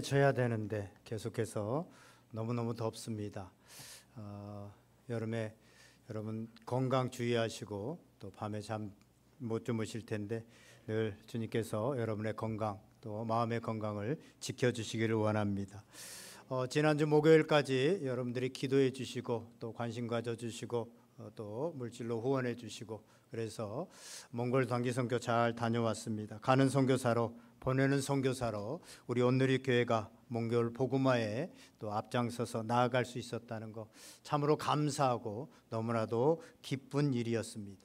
져야 되는데 계속해서 너무너무 덥습니다. 여름에 여러분 건강 주의하시고 또 밤에 잠 못 주무실 텐데 늘 주님께서 여러분의 건강 또 마음의 건강을 지켜주시기를 원합니다. 지난주 목요일까지 여러분들이 기도해 주시고 또 관심 가져주시고 또 물질로 후원해 주시고 그래서 몽골 단기 선교 잘 다녀왔습니다. 가는 선교사로 보내는 선교사로 우리 온누리 교회가 몽골 복음화에 또 앞장서서 나아갈 수 있었다는 거 참으로 감사하고 너무나도 기쁜 일이었습니다.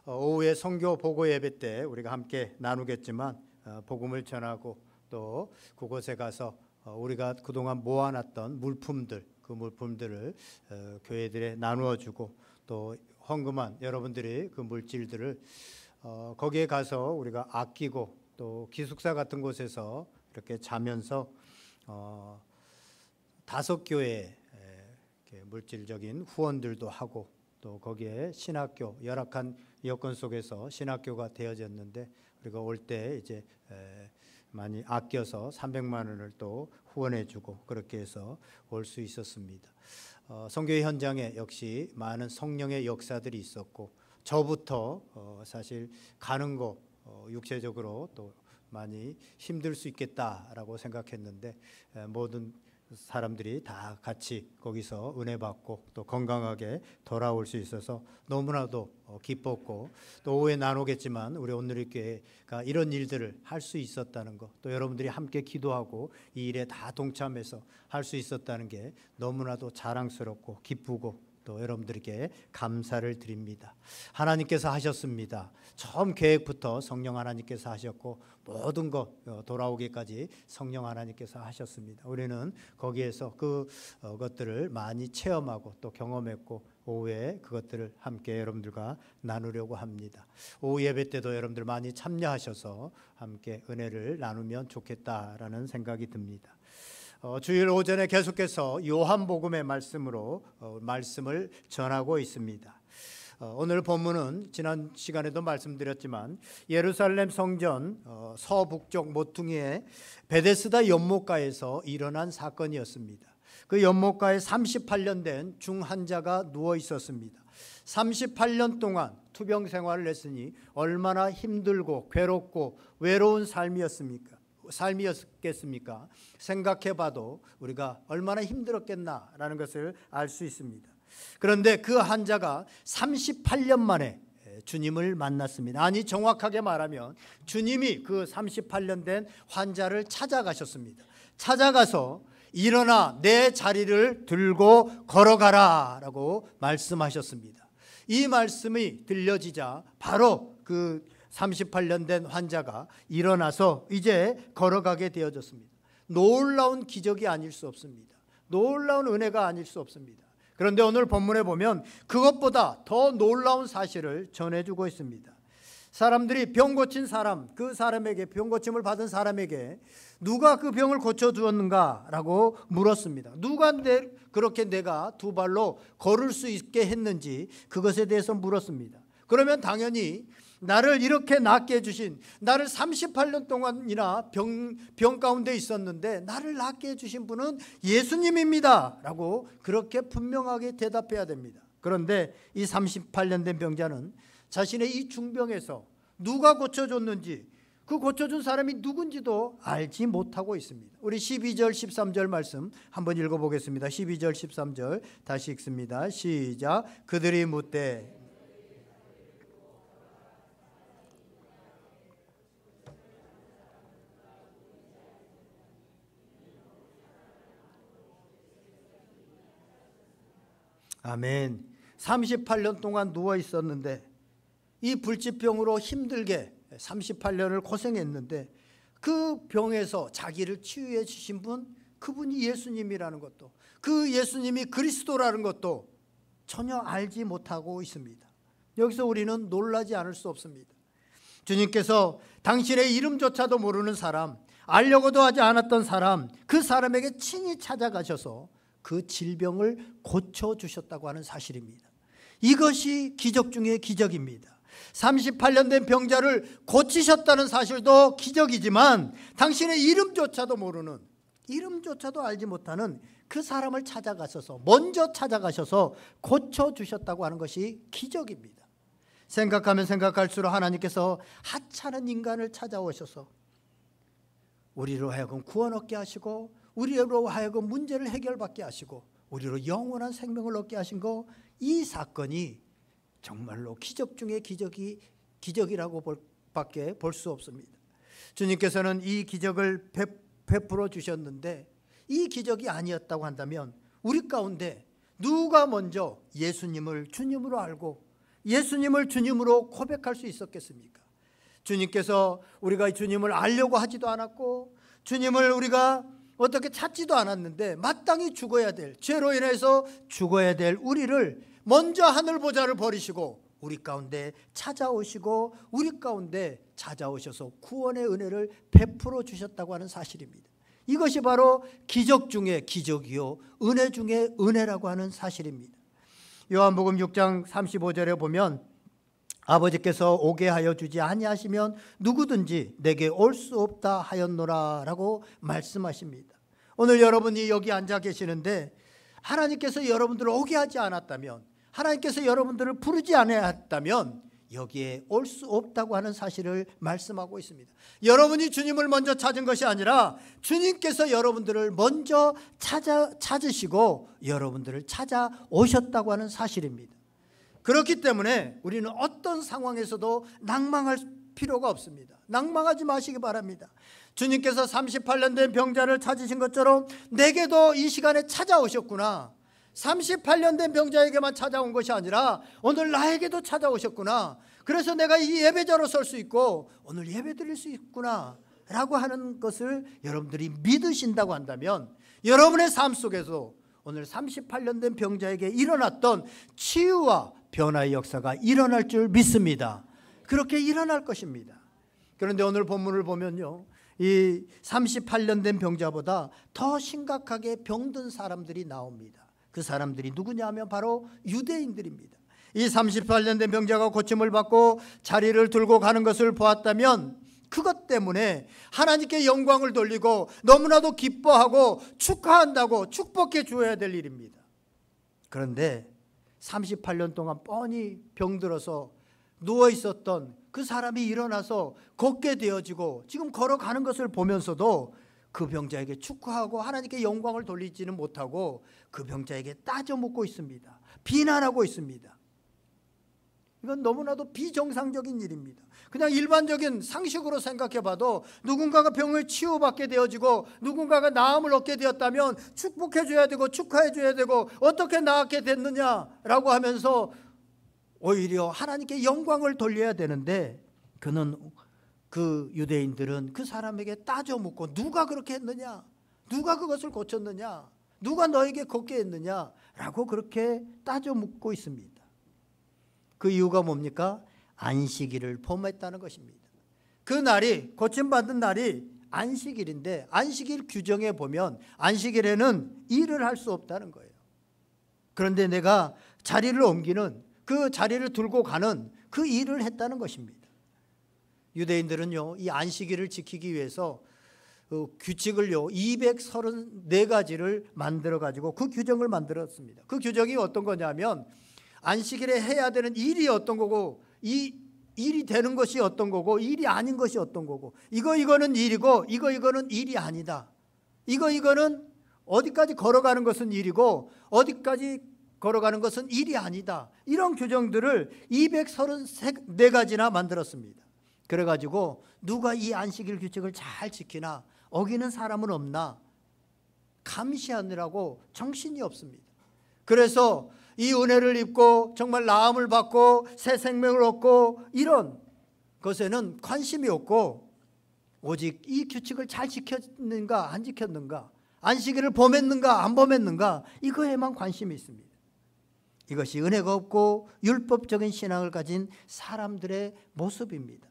오후에 선교 보고 예배 때 우리가 함께 나누겠지만 복음을 전하고 또 그곳에 가서 우리가 그동안 모아놨던 물품들 그 물품들을 교회들에 나누어 주고 또 헌금한 여러분들이 그 물질들을 거기에 가서 우리가 아끼고 또 기숙사 같은 곳에서 이렇게 자면서 5교회에 물질적인 후원들도 하고 또 거기에 신학교 열악한 여건 속에서 신학교가 되어졌는데 우리가 올 때 이제 많이 아껴서 300만 원을 또 후원해주고 그렇게 해서 올 수 있었습니다. 선교의 현장에 역시 많은 성령의 역사들이 있었고 저부터 사실 가는 거 육체적으로 또 많이 힘들 수 있겠다라고 생각했는데 모든 사람들이 다 같이 거기서 은혜 받고 또 건강하게 돌아올 수 있어서 너무나도 기뻤고 또 오후에 나누겠지만 우리 온누리 교회가 이런 일들을 할 수 있었다는 것 또 여러분들이 함께 기도하고 이 일에 다 동참해서 할 수 있었다는 게 너무나도 자랑스럽고 기쁘고 또 여러분들에게 감사를 드립니다. 하나님께서 하셨습니다. 처음 계획부터 성령 하나님께서 하셨고 모든 것 돌아오기까지 성령 하나님께서 하셨습니다. 우리는 거기에서 그것들을 많이 체험하고 또 경험했고 오후에 그것들을 함께 여러분들과 나누려고 합니다. 오후 예배 때도 여러분들 많이 참여하셔서 함께 은혜를 나누면 좋겠다라는 생각이 듭니다. 주일 오전에 계속해서 요한복음의 말씀으로 말씀을 전하고 있습니다. 오늘 본문은 지난 시간에도 말씀드렸지만 예루살렘 성전 서북쪽 모퉁이의 베데스다 연못가에서 일어난 사건이었습니다. 그 연못가에 38년 된 중환자가 누워 있었습니다. 38년 동안 투병 생활을 했으니 얼마나 힘들고 괴롭고 외로운 삶이었겠습니까? 생각해봐도 우리가 얼마나 힘들었겠나라는 것을 알 수 있습니다. 그런데 그 환자가 38년 만에 주님을 만났습니다. 아니 정확하게 말하면 주님이 그 38년 된 환자를 찾아가셨습니다. 찾아가서 일어나 내 자리를 들고 걸어가라 라고 말씀하셨습니다. 이 말씀이 들려지자 바로 그 38년 된 환자가 일어나서 이제 걸어가게 되어졌습니다. 놀라운 기적이 아닐 수 없습니다. 놀라운 은혜가 아닐 수 없습니다. 그런데 오늘 본문에 보면 그것보다 더 놀라운 사실을 전해주고 있습니다. 사람들이 병 고친 사람, 그 사람에게 병 고침을 받은 사람에게 누가 그 병을 고쳐주었는가 라고 물었습니다. 누가 그렇게 내가 두 발로 걸을 수 있게 했는지 그것에 대해서 물었습니다. 그러면 당연히 나를 이렇게 낫게 해주신, 나를 38년 동안이나 병 가운데 있었는데 나를 낫게 해주신 분은 예수님입니다 라고 그렇게 분명하게 대답해야 됩니다. 그런데 이 38년 된 병자는 자신의 이 중병에서 누가 고쳐줬는지 그 고쳐준 사람이 누군지도 알지 못하고 있습니다. 우리 12절 13절 말씀 한번 읽어보겠습니다. 12절 13절 다시 읽습니다. 시작. 그들이 묻되 아멘. 38년 동안 누워 있었는데 이 불치병으로 힘들게 38년을 고생했는데 그 병에서 자기를 치유해 주신 분, 그분이 예수님이라는 것도, 그 예수님이 그리스도라는 것도 전혀 알지 못하고 있습니다. 여기서 우리는 놀라지 않을 수 없습니다. 주님께서 당신의 이름조차도 모르는 사람, 알려고도 하지 않았던 사람, 그 사람에게 친히 찾아가셔서 그 질병을 고쳐주셨다고 하는 사실입니다. 이것이 기적 중의 기적입니다. 38년 된 병자를 고치셨다는 사실도 기적이지만 당신의 이름조차도 모르는 이름조차도 알지 못하는 그 사람을 찾아가셔서 먼저 찾아가셔서 고쳐주셨다고 하는 것이 기적입니다. 생각하면 생각할수록 하나님께서 하찮은 인간을 찾아오셔서 우리로 하여금 구원 얻게 하시고 우리로 하여금 문제를 해결받게 하시고 우리로 영원한 생명을 얻게 하신 거, 이 사건이 정말로 기적 중에 기적이라고 밖에 볼 수 없습니다. 주님께서는 이 기적을 베풀어 주셨는데 이 기적이 아니었다고 한다면 우리 가운데 누가 먼저 예수님을 주님으로 알고 예수님을 주님으로 고백할 수 있었겠습니까? 주님께서 우리가 주님을 알려고 하지도 않았고 주님을 우리가 어떻게 찾지도 않았는데 마땅히 죽어야 될, 죄로 인해서 죽어야 될 우리를 먼저 하늘 보좌를 버리시고 우리 가운데 찾아오시고 우리 가운데 찾아오셔서 구원의 은혜를 베풀어 주셨다고 하는 사실입니다. 이것이 바로 기적 중에 기적이요 은혜 중에 은혜라고 하는 사실입니다. 요한복음 6장 35절에 보면 아버지께서 오게 하여 주지 아니하시면 누구든지 내게 올 수 없다 하였노라 라고 말씀하십니다. 오늘 여러분이 여기 앉아 계시는데 하나님께서 여러분들을 오게 하지 않았다면, 하나님께서 여러분들을 부르지 않았다면 여기에 올 수 없다고 하는 사실을 말씀하고 있습니다. 여러분이 주님을 먼저 찾은 것이 아니라 주님께서 여러분들을 먼저 찾으시고 여러분들을 찾아오셨다고 하는 사실입니다. 그렇기 때문에 우리는 어떤 상황에서도 낭망할 필요가 없습니다. 낭망하지 마시기 바랍니다. 주님께서 38년 된 병자를 찾으신 것처럼 내게도 이 시간에 찾아오셨구나. 38년 된 병자에게만 찾아온 것이 아니라 오늘 나에게도 찾아오셨구나. 그래서 내가 이 예배자로 설 수 있고 오늘 예배 드릴 수 있구나 라고 하는 것을 여러분들이 믿으신다고 한다면 여러분의 삶 속에서 오늘 38년 된 병자에게 일어났던 치유와 변화의 역사가 일어날 줄 믿습니다. 그렇게 일어날 것입니다. 그런데 오늘 본문을 보면요, 이 38년 된 병자보다 더 심각하게 병든 사람들이 나옵니다. 그 사람들이 누구냐 하면 바로 유대인들입니다. 이 38년 된 병자가 고침을 받고 자리를 들고 가는 것을 보았다면 그것 때문에 하나님께 영광을 돌리고 너무나도 기뻐하고 축하한다고 축복해 주어야 될 일입니다. 그런데 38년 동안 뻔히 병들어서 누워 있었던 그 사람이 일어나서 걷게 되어지고 지금 걸어가는 것을 보면서도 그 병자에게 축하하고 하나님께 영광을 돌리지는 못하고 그 병자에게 따져 묻고 있습니다. 비난하고 있습니다. 이건 너무나도 비정상적인 일입니다. 그냥 일반적인 상식으로 생각해 봐도 누군가가 병을 치유받게 되어지고 누군가가 나음을 얻게 되었다면 축복해 줘야 되고 축하해 줘야 되고 어떻게 나았게 됐느냐라고 하면서 오히려 하나님께 영광을 돌려야 되는데 그 유대인들은 그 사람에게 따져 묻고 누가 그렇게 했느냐, 누가 그것을 고쳤느냐, 누가 너에게 걷게 했느냐 라고 그렇게 따져 묻고 있습니다. 그 이유가 뭡니까? 안식일을 범했다는 것입니다. 그 날이, 고침받은 날이 안식일인데 안식일 규정에 보면 안식일에는 일을 할 수 없다는 거예요. 그런데 내가 자리를 옮기는, 그 자리를 들고 가는 그 일을 했다는 것입니다. 유대인들은요, 이 안식일을 지키기 위해서 규칙을요 234가지를 만들어 가지고 그 규정을 만들었습니다. 그 규정이 어떤 거냐면 안식일에 해야 되는 일이 어떤 거고, 이 일이 되는 것이 어떤 거고, 일이 아닌 것이 어떤 거고, 이거는 일이고 이거는 일이 아니다. 이거는 어디까지 걸어가는 것은 일이고 어디까지 걸어가는 것은 일이 아니다. 이런 규정들을 234가지나 만들었습니다. 그래가지고 누가 이 안식일 규칙을 잘 지키나, 어기는 사람은 없나 감시하느라고 정신이 없습니다. 그래서 이 은혜를 입고 정말 나음을 받고 새 생명을 얻고 이런 것에는 관심이 없고 오직 이 규칙을 잘 지켰는가 안 지켰는가, 안식일을 범했는가 안 범했는가, 이거에만 관심이 있습니다. 이것이 은혜가 없고 율법적인 신앙을 가진 사람들의 모습입니다.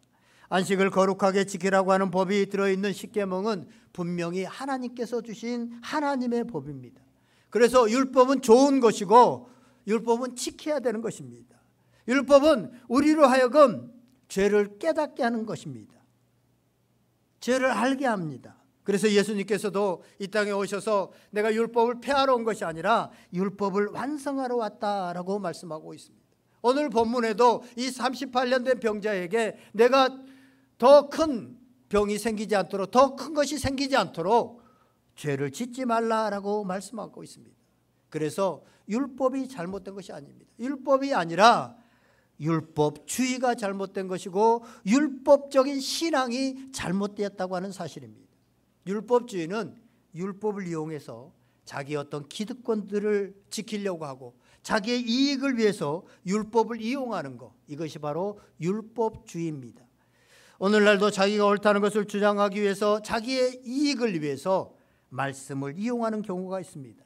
안식을 거룩하게 지키라고 하는 법이 들어있는 십계명은 분명히 하나님께서 주신 하나님의 법입니다. 그래서 율법은 좋은 것이고 율법은 지켜야 되는 것입니다. 율법은 우리로 하여금 죄를 깨닫게 하는 것입니다. 죄를 알게 합니다. 그래서 예수님께서도 이 땅에 오셔서 내가 율법을 폐하러 온 것이 아니라 율법을 완성하러 왔다라고 말씀하고 있습니다. 오늘 본문에도 이 38년 된 병자에게 내가 더 큰 병이 생기지 않도록, 더 큰 것이 생기지 않도록 죄를 짓지 말라라고 말씀하고 있습니다. 그래서 율법이 잘못된 것이 아닙니다. 율법이 아니라 율법주의가 잘못된 것이고 율법적인 신앙이 잘못되었다고 하는 사실입니다. 율법주의는 율법을 이용해서 자기의 어떤 기득권들을 지키려고 하고 자기의 이익을 위해서 율법을 이용하는 것, 이것이 바로 율법주의입니다. 오늘날도 자기가 옳다는 것을 주장하기 위해서 자기의 이익을 위해서 말씀을 이용하는 경우가 있습니다.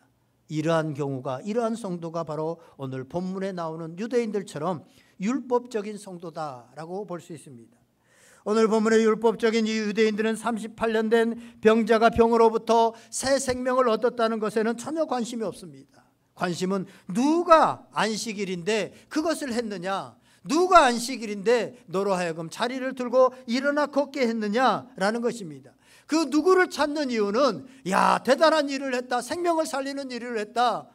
이러한 성도가 바로 오늘 본문에 나오는 유대인들처럼 율법적인 성도다라고 볼 수 있습니다. 오늘 본문의 율법적인 이 유대인들은 38년 된 병자가 병으로부터 새 생명을 얻었다는 것에는 전혀 관심이 없습니다. 관심은 누가 안식일인데 그것을 했느냐, 누가 안식일인데 너로 하여금 자리를 들고 일어나 걷게 했느냐라는 것입니다. 그 누구를 찾는 이유는 야, 대단한 일을 했다, 생명을 살리는 일을 했다,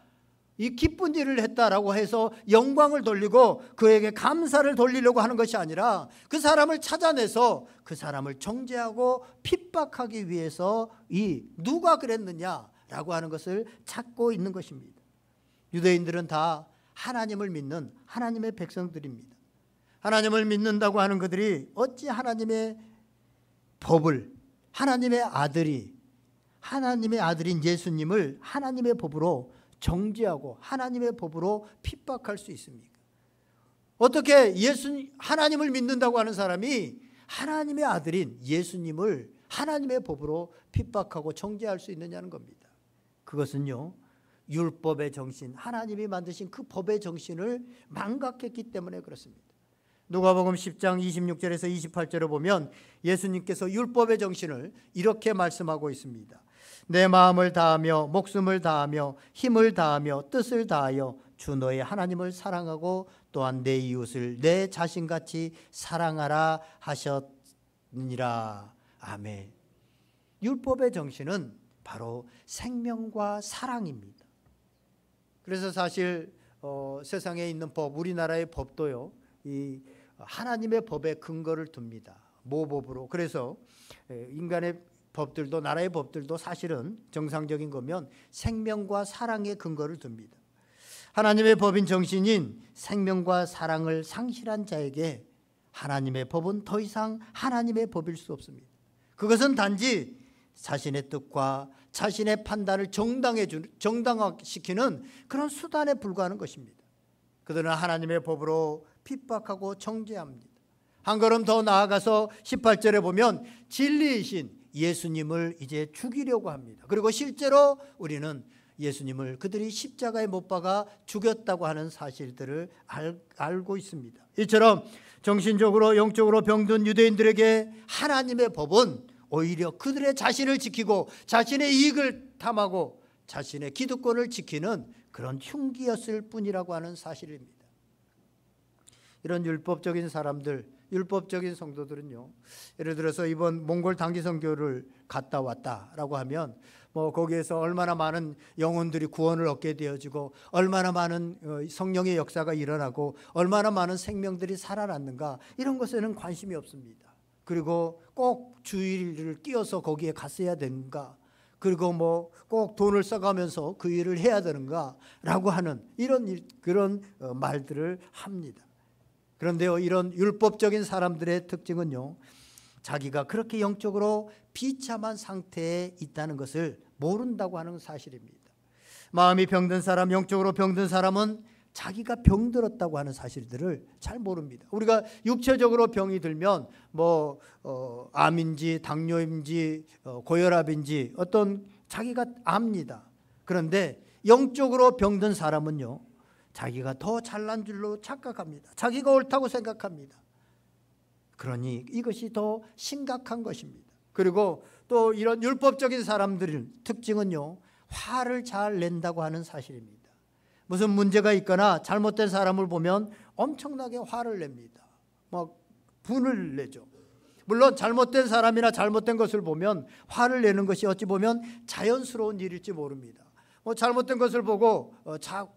이 기쁜 일을 했다라고 해서 영광을 돌리고 그에게 감사를 돌리려고 하는 것이 아니라 그 사람을 찾아내서 그 사람을 정죄하고 핍박하기 위해서 이 누가 그랬느냐라고 하는 것을 찾고 있는 것입니다. 유대인들은 다 하나님을 믿는 하나님의 백성들입니다. 하나님을 믿는다고 하는 그들이 어찌 하나님의 법을, 하나님의 아들인 예수님을 하나님의 법으로 정죄하고 하나님의 법으로 핍박할 수 있습니까? 어떻게 하나님을 믿는다고 하는 사람이 하나님의 아들인 예수님을 하나님의 법으로 핍박하고 정죄할 수 있느냐는 겁니다. 그것은요, 율법의 정신, 하나님이 만드신 그 법의 정신을 망각했기 때문에 그렇습니다. 누가복음 10장 26절에서 28절을 보면 예수님께서 율법의 정신을 이렇게 말씀하고 있습니다. 내 마음을 다하며 목숨을 다하며 힘을 다하며 뜻을 다하여 주 너의 하나님을 사랑하고 또한 내 이웃을 내 자신같이 사랑하라 하셨느니라. 아멘. 율법의 정신은 바로 생명과 사랑입니다. 그래서 사실 세상에 있는 법, 우리나라의 법도요, 이 하나님의 법에 근거를 둡니다. 모법으로. 그래서 인간의 법들도, 나라의 법들도 사실은 정상적인 거면 생명과 사랑에 근거를 둡니다. 하나님의 법인 정신인 생명과 사랑을 상실한 자에게 하나님의 법은 더 이상 하나님의 법일 수 없습니다. 그것은 단지 자신의 뜻과 자신의 판단을 정당화시키는 그런 수단에 불과하는 것입니다. 그들은 하나님의 법으로 핍박하고 정죄합니다. 한 걸음 더 나아가서 18절에 보면 진리이신 예수님을 이제 죽이려고 합니다. 그리고 실제로 우리는 예수님을 그들이 십자가에 못 박아 죽였다고 하는 사실들을 알고 있습니다. 이처럼 정신적으로 영적으로 병든 유대인들에게 하나님의 법은 오히려 그들의 자신을 지키고 자신의 이익을 탐하고 자신의 기득권을 지키는 그런 흉기였을 뿐이라고 하는 사실입니다. 이런 율법적인 사람들, 율법적인 성도들은요, 예를 들어서 이번 몽골 단기 선교를 갔다 왔다라고 하면 거기에서 얼마나 많은 영혼들이 구원을 얻게 되어지고 얼마나 많은 성령의 역사가 일어나고 얼마나 많은 생명들이 살아났는가, 이런 것에는 관심이 없습니다. 그리고 꼭 주일을 끼워서 거기에 갔어야 되는가, 그리고 꼭 돈을 써가면서 그 일을 해야 되는가라고 하는 그런 말들을 합니다. 그런데요, 이런 율법적인 사람들의 특징은요, 자기가 그렇게 영적으로 비참한 상태에 있다는 것을 모른다고 하는 사실입니다. 마음이 병든 사람, 영적으로 병든 사람은 자기가 병들었다고 하는 사실들을 잘 모릅니다. 우리가 육체적으로 병이 들면 암인지 당뇨인지 고혈압인지 어떤 자기가 압니다. 그런데 영적으로 병든 사람은요, 자기가 더 잘난 줄로 착각합니다. 자기가 옳다고 생각합니다. 그러니 이것이 더 심각한 것입니다. 그리고 또 이런 율법적인 사람들의 특징은요, 화를 잘 낸다고 하는 사실입니다. 무슨 문제가 있거나 잘못된 사람을 보면 엄청나게 화를 냅니다. 막 분을 내죠. 물론 잘못된 사람이나 잘못된 것을 보면 화를 내는 것이 어찌 보면 자연스러운 일일지 모릅니다. 잘못된 것을 보고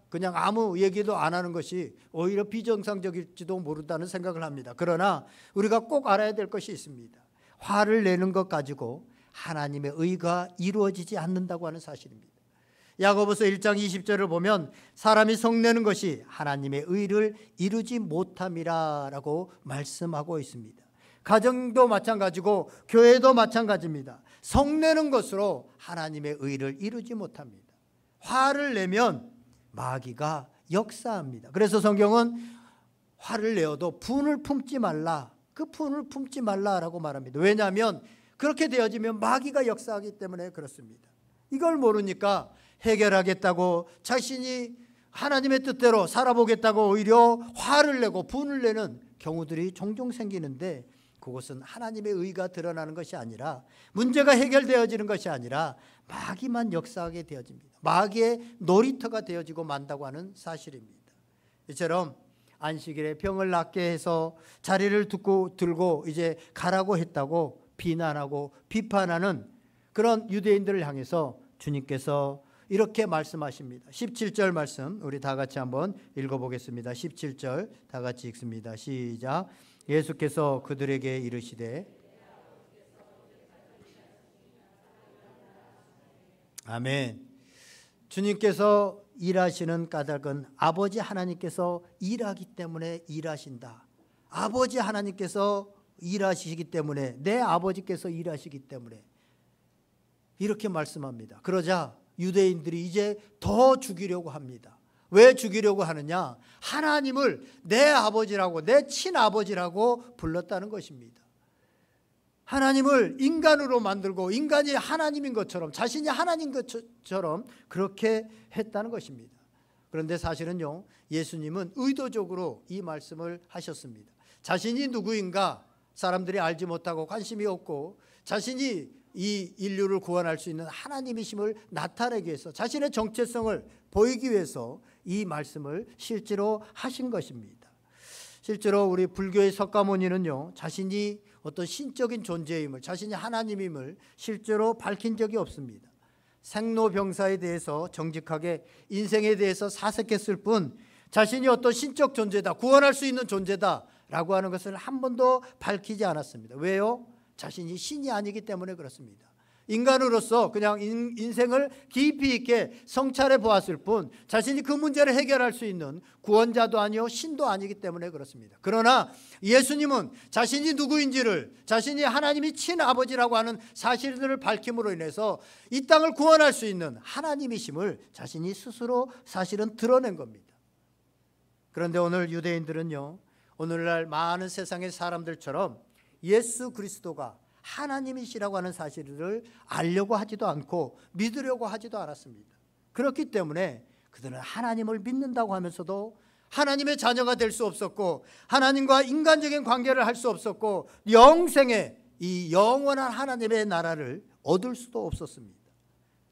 그냥 아무 얘기도 안 하는 것이 오히려 비정상적일지도 모른다는 생각을 합니다. 그러나 우리가 꼭 알아야 될 것이 있습니다. 화를 내는 것 가지고 하나님의 의가 이루어지지 않는다고 하는 사실입니다. 야고보서 1장 20절을 보면 사람이 성내는 것이 하나님의 의를 이루지 못함이라 라고 말씀하고 있습니다. 가정도 마찬가지고 교회도 마찬가지입니다. 성내는 것으로 하나님의 의를 이루지 못합니다. 화를 내면 마귀가 역사합니다. 그래서 성경은 화를 내어도 분을 품지 말라, 그 분을 품지 말라라고 말합니다. 왜냐하면 그렇게 되어지면 마귀가 역사하기 때문에 그렇습니다. 이걸 모르니까 해결하겠다고 자신이 하나님의 뜻대로 살아보겠다고 오히려 화를 내고 분을 내는 경우들이 종종 생기는데, 그것은 하나님의 의가 드러나는 것이 아니라, 문제가 해결되어지는 것이 아니라 마귀만 역사하게 되어집니다. 마귀의 놀이터가 되어지고 만다고 하는 사실입니다. 이처럼 안식일에 병을 낫게 해서 자리를 들고 이제 가라고 했다고 비난하고 비판하는 그런 유대인들을 향해서 주님께서 이렇게 말씀하십니다. 17절 말씀 우리 다 같이 한번 읽어보겠습니다. 17절 다 같이 읽습니다. 시작. 예수께서 그들에게 이르시되, 아멘. 주님께서 일하시는 까닭은 아버지 하나님께서 일하기 때문에 일하신다. 아버지 하나님께서 일하시기 때문에, 내 아버지께서 일하시기 때문에 이렇게 말씀합니다. 그러자 유대인들이 이제 더 죽이려고 합니다. 왜 죽이려고 하느냐? 하나님을 내 아버지라고, 내 친아버지라고 불렀다는 것입니다. 하나님을 인간으로 만들고 인간이 하나님인 것처럼, 자신이 하나님인 것처럼 그렇게 했다는 것입니다. 그런데 사실은요, 예수님은 의도적으로 이 말씀을 하셨습니다. 자신이 누구인가 사람들이 알지 못하고 관심이 없고, 자신이 이 인류를 구원할 수 있는 하나님이심을 나타내기 위해서, 자신의 정체성을 보이기 위해서 이 말씀을 실제로 하신 것입니다. 실제로 우리 불교의 석가모니는요, 자신이 어떤 신적인 존재임을, 자신이 하나님임을 실제로 밝힌 적이 없습니다. 생로병사에 대해서 정직하게 인생에 대해서 사색했을 뿐, 자신이 어떤 신적 존재다, 구원할 수 있는 존재다 라고 하는 것을 한 번도 밝히지 않았습니다. 왜요? 자신이 신이 아니기 때문에 그렇습니다. 인간으로서 그냥 인생을 깊이 있게 성찰해 보았을 뿐, 자신이 그 문제를 해결할 수 있는 구원자도 아니요 신도 아니기 때문에 그렇습니다. 그러나 예수님은 자신이 누구인지를, 자신이 하나님이 친아버지라고 하는 사실들을 밝힘으로 인해서 이 땅을 구원할 수 있는 하나님이심을 자신이 스스로 사실은 드러낸 겁니다. 그런데 오늘 유대인들은요, 오늘날 많은 세상의 사람들처럼 예수 그리스도가 하나님이시라고 하는 사실을 알려고 하지도 않고 믿으려고 하지도 않았습니다. 그렇기 때문에 그들은 하나님을 믿는다고 하면서도 하나님의 자녀가 될 수 없었고, 하나님과 인간적인 관계를 할 수 없었고, 영생의 이 영원한 하나님의 나라를 얻을 수도 없었습니다.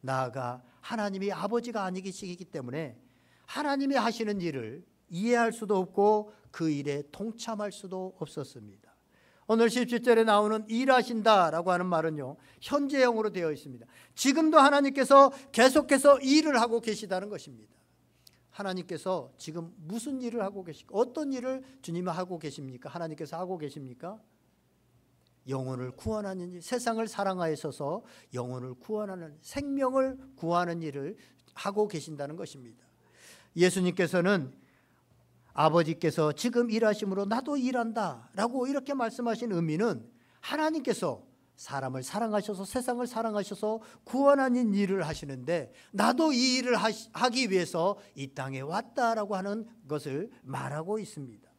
나아가 하나님이 아버지가 아니시기 때문에 하나님이 하시는 일을 이해할 수도 없고 그 일에 동참할 수도 없었습니다. 오늘 17절에 나오는 일하신다라고 하는 말은요, 현재형으로 되어 있습니다. 지금도 하나님께서 계속해서 일을 하고 계시다는 것입니다. 하나님께서 지금 무슨 일을 하고 계십니까? 어떤 일을 주님이 하고 계십니까? 하나님께서 하고 계십니까? 영혼을 구원하는 일, 세상을 사랑하셔서 영혼을 구원하는, 생명을 구하는 일을 하고 계신다는 것입니다. 예수님께서는 아버지께서 지금 일하심으로 나도 일한다 라고 이렇게 말씀하신 의미는, 하나님께서 사람을 사랑하셔서 세상을 사랑하셔서 구원하는 일을 하시는데 나도 이 일을 하기 위해서 이 땅에 왔다라고 하는 것을 말하고 있습니다.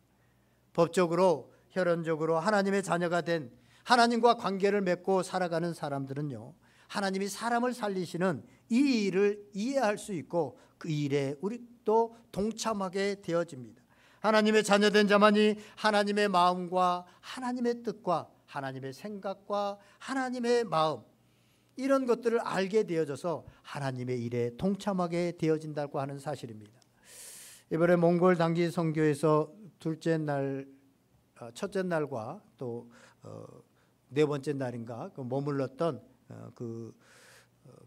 법적으로, 혈연적으로 하나님의 자녀가 된, 하나님과 관계를 맺고 살아가는 사람들은요, 하나님이 사람을 살리시는 이 일을 이해할 수 있고 그 일에 우리도 동참하게 되어집니다. 하나님의 자녀된 자만이 하나님의 마음과 하나님의 뜻과 하나님의 생각과 하나님의 마음, 이런 것들을 알게 되어져서 하나님의 일에 동참하게 되어진다고 하는 사실입니다. 이번에 몽골 단기 선교에서 첫째 날과 또 네 번째 날인가 그 머물렀던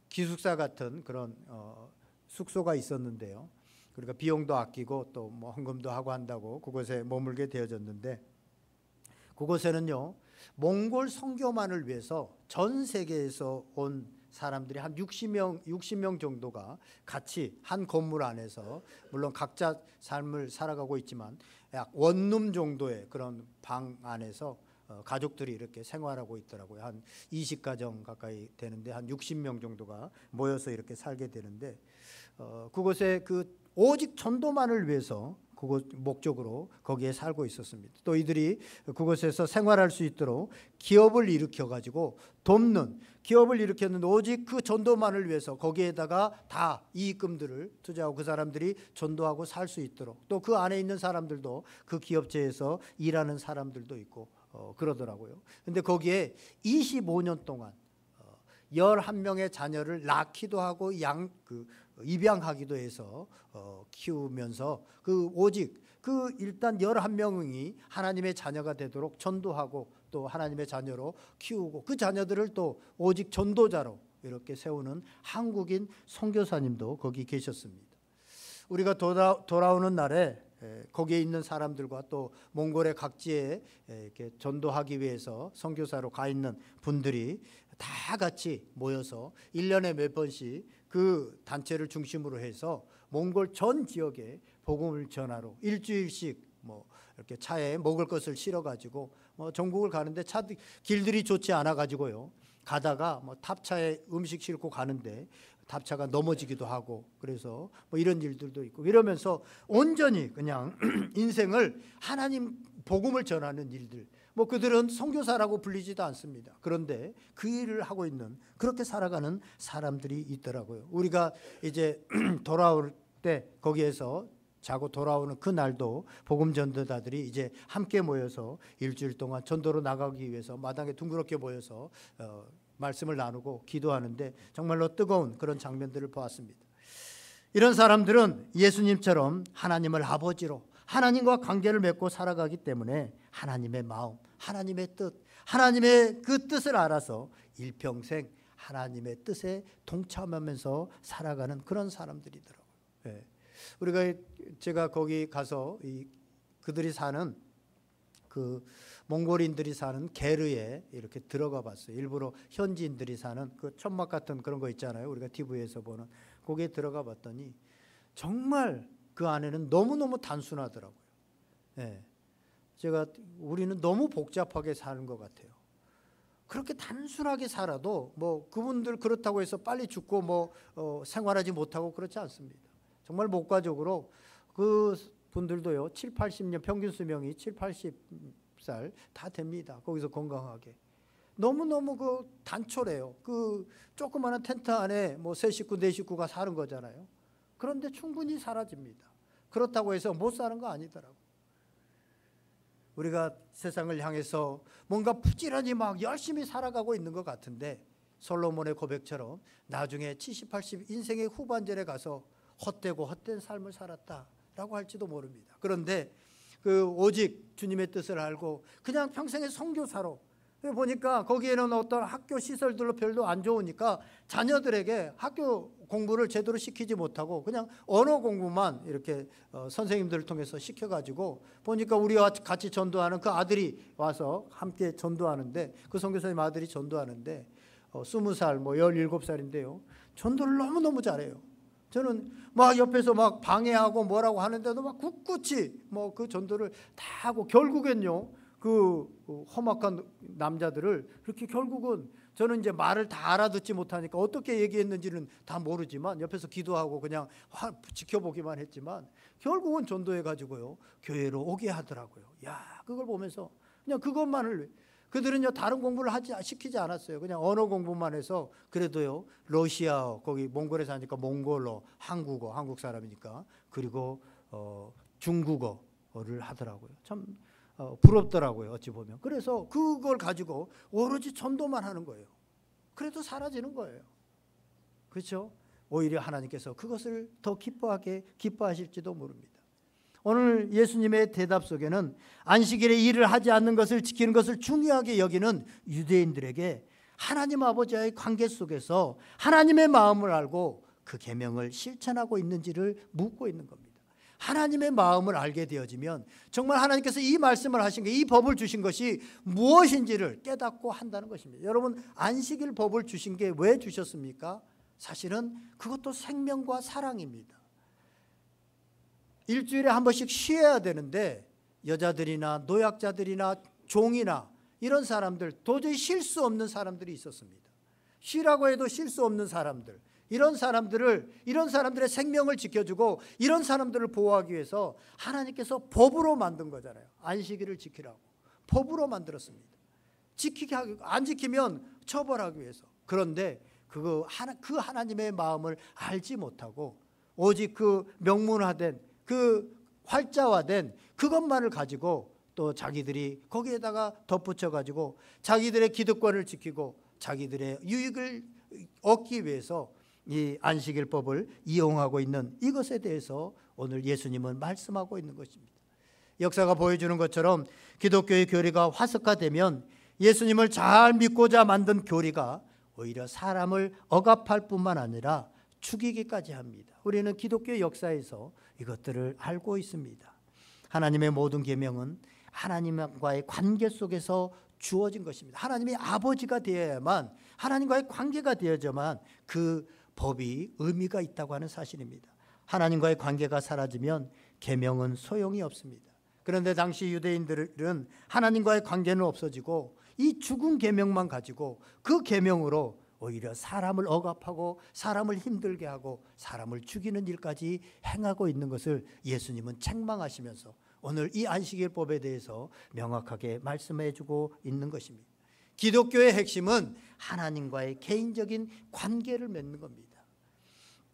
기숙사 같은 그런 숙소가 있었는데요. 그러니까 비용도 아끼고 또 뭐 헌금도 하고 한다고 그곳에 머물게 되어졌는데, 그곳에는요 몽골 선교만을 위해서 전 세계에서 온 사람들이 한 60명 정도가 같이 한 건물 안에서, 물론 각자 삶을 살아가고 있지만 약 원룸 정도의 그런 방 안에서 가족들이 이렇게 생활하고 있더라고요. 한 20가정 가까이 되는데 한 60명 정도가 모여서 이렇게 살게 되는데, 그곳에 오직 전도만을 위해서 그곳 목적으로 거기에 살고 있었습니다. 또 이들이 그곳에서 생활할 수 있도록 기업을 일으켜 가지고 기업을 일으켰는데 오직 그 전도만을 위해서 거기에다가 다 이익금들을 투자하고 그 사람들이 전도하고 살 수 있도록, 또 그 안에 있는 사람들도 그 기업체에서 일하는 사람들도 있고 그러더라고요. 근데 거기에 25년 동안 11명의 자녀를 낳기도 하고 입양하기도 해서 키우면서 오직 일단 11명이 하나님의 자녀가 되도록 전도하고 또 하나님의 자녀로 키우고 그 자녀들을 또 오직 전도자로 이렇게 세우는 한국인 선교사님도 거기 계셨습니다. 우리가 돌아오는 날에 거기에 있는 사람들과 또 몽골의 각지에 이렇게 전도하기 위해서 선교사로 가 있는 분들이 다 같이 모여서 1년에 몇 번씩 그 단체를 중심으로 해서 몽골 전 지역에 복음을 전하러 일주일씩 뭐 이렇게 차에 먹을 것을 실어 가지고 전국을 가는데 길들이 좋지 않아 가지고요, 가다가 탑차에 음식 싣고 가는데 탑차가 넘어지기도 하고, 그래서 이런 일들도 있고 이러면서 온전히 그냥 인생을 하나님 복음을 전하는 일들, 그들은 선교사라고 불리지도 않습니다. 그런데 그 일을 하고 있는, 그렇게 살아가는 사람들이 있더라고요. 우리가 이제 돌아올 때 거기에서 자고 돌아오는 그 날도 복음 전도자들이 이제 함께 모여서 일주일 동안 전도로 나가기 위해서 마당에 둥그렇게 모여서 말씀을 나누고 기도하는데 정말로 뜨거운 그런 장면들을 보았습니다. 이런 사람들은 예수님처럼 하나님을 아버지로 하나님과 관계를 맺고 살아가기 때문에 하나님의 마음, 하나님의 뜻, 하나님의 그 뜻을 알아서 일평생 하나님의 뜻에 동참하면서 살아가는 그런 사람들이더라고요. 제가 거기 가서 그들이 사는 몽골인들이 사는 게르에 이렇게 들어가 봤어요. 일부러 현지인들이 사는 그 천막 같은 그런 거 있잖아요, 우리가 TV에서 보는. 거기에 들어가 봤더니 정말 그 안에는 너무너무 단순하더라고요. 우리는 너무 복잡하게 사는 것 같아요. 그렇게 단순하게 살아도 그분들 그렇다고 해서 빨리 죽고 생활하지 못하고 그렇지 않습니다. 정말 목가적으로 그 분들도요 7, 80년 평균 수명이 7, 80살 다 됩니다. 거기서 건강하게. 너무너무 단촐해요. 조그마한 텐트 안에 3식구, 4식구가 사는 거잖아요. 그런데 충분히 사라집니다. 그렇다고 해서 못 사는 거 아니더라고. 우리가 세상을 향해서 뭔가 부지런히 열심히 살아가고 있는 것 같은데, 솔로몬의 고백처럼 나중에 70, 80 인생의 후반전에 가서 헛된 삶을 살았다라고 할지도 모릅니다. 그런데 오직 주님의 뜻을 알고 그냥 평생의 선교사로, 보니까 거기에는 어떤 학교 시설들로 별로 안 좋으니까 자녀들에게 학교 공부를 제대로 시키지 못하고 그냥 언어 공부만 이렇게 선생님들을 통해서 시켜가지고, 보니까 우리와 같이 전도하는 그 아들이 와서 함께 전도하는데, 그 선교사님 아들이 전도하는데 20살 17살인데요 전도를 너무너무 잘해요. 저는 옆에서 방해하고 뭐라고 하는데도 꿋꿋이 그 전도를 다 하고, 결국엔요 험악한 남자들을 그렇게, 결국은 저는 이제 말을 다 알아듣지 못하니까 어떻게 얘기했는지는 다 모르지만 옆에서 기도하고 그냥 지켜보기만 했지만 결국은 전도해 가지고요 교회로 오게 하더라고요. 그걸 보면서 그냥 그것만을, 그들은요 다른 공부를 시키지 않았어요. 그냥 언어 공부만 해서, 그래도요 러시아어, 거기 몽골에 사니까 몽골어, 한국어, 한국 사람이니까, 그리고 중국어를 하더라고요. 참 부럽더라고요, 어찌 보면. 그래서 그걸 가지고 오로지 전도만 하는 거예요. 그래도 사라지는 거예요. 그렇죠? 오히려 하나님께서 그것을 더 기뻐하실지도 모릅니다. 오늘 예수님의 대답 속에는 안식일에 일을 하지 않는 것을 지키는 것을 중요하게 여기는 유대인들에게 하나님 아버지와의 관계 속에서 하나님의 마음을 알고 그 계명을 실천하고 있는지를 묻고 있는 겁니다. 하나님의 마음을 알게 되어지면 정말 하나님께서 이 말씀을 하신 게, 이 법을 주신 것이 무엇인지를 깨닫고 한다는 것입니다. 여러분, 안식일 법을 주신 게 왜 주셨습니까? 사실은 그것도 생명과 사랑입니다. 일주일에 한 번씩 쉬어야 되는데 여자들이나 노약자들이나 종이나 이런 사람들, 도저히 쉴 수 없는 사람들이 있었습니다. 쉬라고 해도 쉴 수 없는 사람들, 이런 사람들의 생명을 지켜주고 이런 사람들을 보호하기 위해서 하나님께서 법으로 만든 거잖아요. 안식일을 지키라고 법으로 만들었습니다. 안 지키면 처벌하기 위해서. 그런데 그 하나님의 마음을 알지 못하고 오직 그 명문화된, 그 활자화된 그것만을 가지고 또 자기들이 거기에다가 덧붙여 가지고 자기들의 기득권을 지키고 자기들의 유익을 얻기 위해서 이 안식일법을 이용하고 있는 이것에 대해서 오늘 예수님은 말씀하고 있는 것입니다. 역사가 보여주는 것처럼 기독교의 교리가 화석화되면 예수님을 잘 믿고자 만든 교리가 오히려 사람을 억압할 뿐만 아니라 죽이기까지 합니다. 우리는 기독교 역사에서 이것들을 알고 있습니다. 하나님의 모든 계명은 하나님과의 관계 속에서 주어진 것입니다. 하나님이 아버지가 되어야만, 하나님과의 관계가 되어야만 그 법이 의미가 있다고 하는 사실입니다. 하나님과의 관계가 사라지면 계명은 소용이 없습니다. 그런데 당시 유대인들은 하나님과의 관계는 없어지고 이 죽은 계명만 가지고 그 계명으로 오히려 사람을 억압하고 사람을 힘들게 하고 사람을 죽이는 일까지 행하고 있는 것을 예수님은 책망하시면서 오늘 이 안식일법에 대해서 명확하게 말씀해 주고 있는 것입니다. 기독교의 핵심은 하나님과의 개인적인 관계를 맺는 겁니다.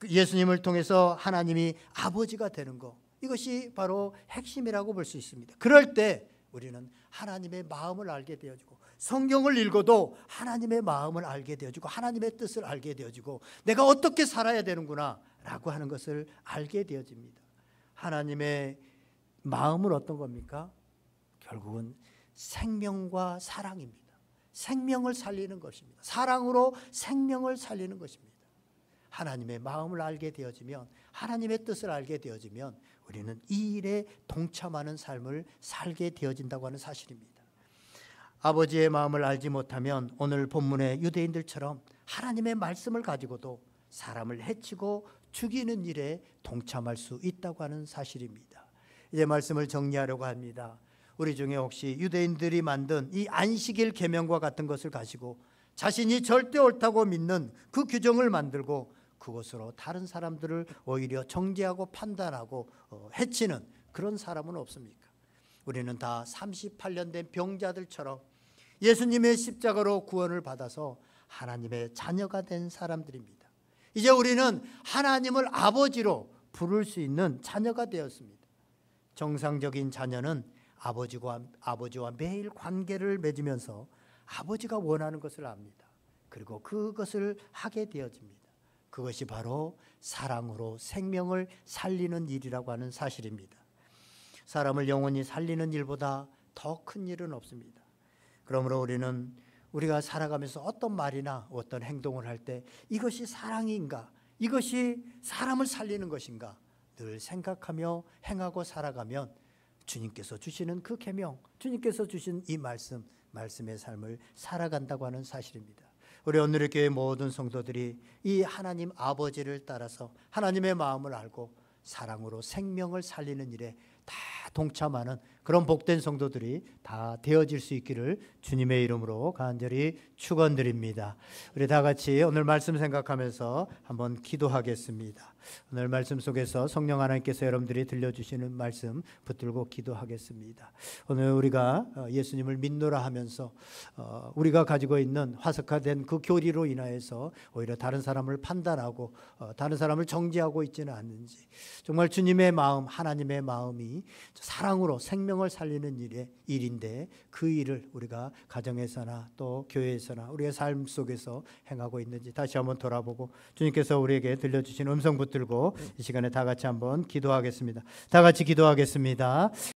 예수님을 통해서 하나님이 아버지가 되는 것, 이것이 바로 핵심이라고 볼 수 있습니다. 그럴 때 우리는 하나님의 마음을 알게 되어지고 성경을 읽어도 하나님의 마음을 알게 되어지고 하나님의 뜻을 알게 되어지고 내가 어떻게 살아야 되는구나 라고 하는 것을 알게 되어집니다. 하나님의 마음은 어떤 겁니까? 결국은 생명과 사랑입니다. 생명을 살리는 것입니다. 사랑으로 생명을 살리는 것입니다. 하나님의 마음을 알게 되어지면, 하나님의 뜻을 알게 되어지면 우리는 이 일에 동참하는 삶을 살게 되어진다고 하는 사실입니다. 아버지의 마음을 알지 못하면 오늘 본문의 유대인들처럼 하나님의 말씀을 가지고도 사람을 해치고 죽이는 일에 동참할 수 있다고 하는 사실입니다. 이제 말씀을 정리하려고 합니다. 우리 중에 혹시 유대인들이 만든 이 안식일 계명과 같은 것을 가지고 자신이 절대 옳다고 믿는 그 규정을 만들고 그것으로 다른 사람들을 오히려 정죄하고 판단하고 해치는 그런 사람은 없습니까? 우리는 다 38년 된 병자들처럼 예수님의 십자가로 구원을 받아서 하나님의 자녀가 된 사람들입니다. 이제 우리는 하나님을 아버지로 부를 수 있는 자녀가 되었습니다. 정상적인 자녀는 아버지와 매일 관계를 맺으면서 아버지가 원하는 것을 압니다. 그리고 그것을 하게 되어집니다. 그것이 바로 사랑으로 생명을 살리는 일이라고 하는 사실입니다. 사람을 영원히 살리는 일보다 더 큰 일은 없습니다. 그러므로 우리가 살아가면서 어떤 말이나 어떤 행동을 할 때 이것이 사랑인가, 이것이 사람을 살리는 것인가 늘 생각하며 행하고 살아가면 주님께서 주시는 그 계명, 주님께서 주신 이 말씀의 삶을 살아간다고 하는 사실입니다. 우리 오늘의 교회 모든 성도들이 이 하나님 아버지를 따라서 하나님의 마음을 알고 사랑으로 생명을 살리는 일에 다 동참하는 그런 복된 성도들이 다 되어질 수 있기를 주님의 이름으로 간절히 축원드립니다. 우리 다 같이 오늘 말씀 생각하면서 한번 기도하겠습니다. 오늘 말씀 속에서 성령 하나님께서 여러분들이 들려주시는 말씀 붙들고 기도하겠습니다. 오늘 우리가 예수님을 믿노라 하면서 우리가 가지고 있는 화석화된 그 교리로 인하여서 오히려 다른 사람을 판단하고 다른 사람을 정죄하고 있지는 않는지, 정말 주님의 마음, 하나님의 마음이 사랑으로 생명 생명을 살리는 일인데 그 일을 우리가 가정에서나 또 교회에서나 우리의 삶 속에서 행하고 있는지 다시 한번 돌아보고 주님께서 우리에게 들려주신 음성 붙들고 이 시간에 다 같이 한번 기도하겠습니다. 다 같이 기도하겠습니다.